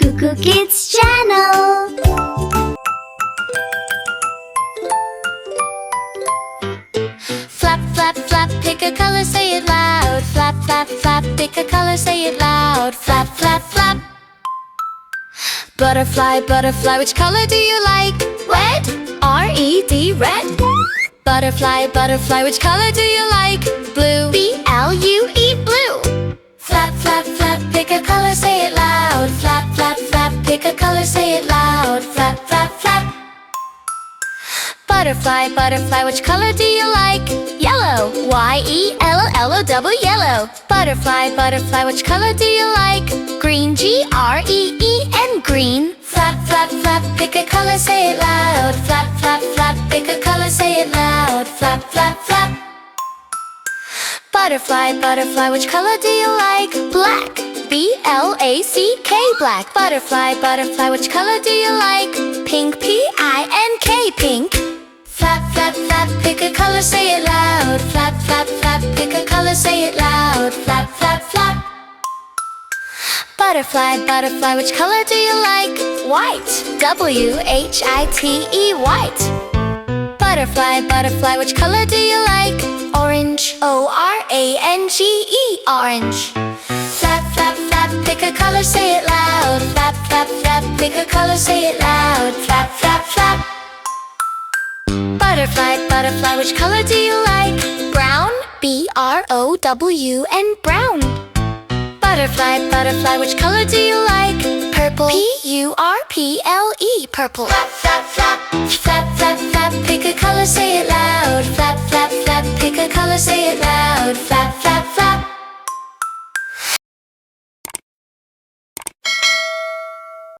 Cuckoo Kids channel. Flap, flap, flap, pick a color, say it loud. Flap, flap, flap, pick a color, say it loud. Flap, flap, flap. Butterfly, butterfly, which color do you like? Red, R-E-D, red. Butterfly, butterfly, which color do you like? Blue, B-L-U-E, blue. Flap, flap, flap, pick a color, say it loud. Flap, flap, flap, pick a color, say it loud. Flap, flap, flap. Butterfly, butterfly, which color do you like? Yellow, Y-E-L-L-O-W, yellow. Butterfly, butterfly, which color do you like? Green, G-R-E-E-N, green. Flap, flap, flap, pick a color, say it loud. Flap, flap, flap, pick a color, say it loud. Flap, flap, flap. Butterfly, butterfly, which color do you like? Black, B-L-A-C-K, black. Butterfly, butterfly, which color do you like? Pink, P-I-N-K, pink. Flap, flap, flap, pick a color, say it loud. Flap, flap, flap, pick a color, say it loud. Flap, flap, flap. Butterfly, butterfly, which color do you like? White, W-H-I-T-E, white. Butterfly, butterfly, which color do you like? Orange, O-R-A-N-G-E, orange. Flap, flap, flap, pick a color, say it loud. Flap, flap, flap, pick a color, say it loud. Flap, flap, flap. Butterfly, butterfly, which color do you like? Brown, B-R-O-W-N, brown. Butterfly, butterfly, which color do you like? Purple, P-U-R-P-L-E, purple. Flap, flap, flap, flap, flap, flap, pick a color, say it loud. Flap, flap, flap, pick a color, say it loud. Flap, flap, flap.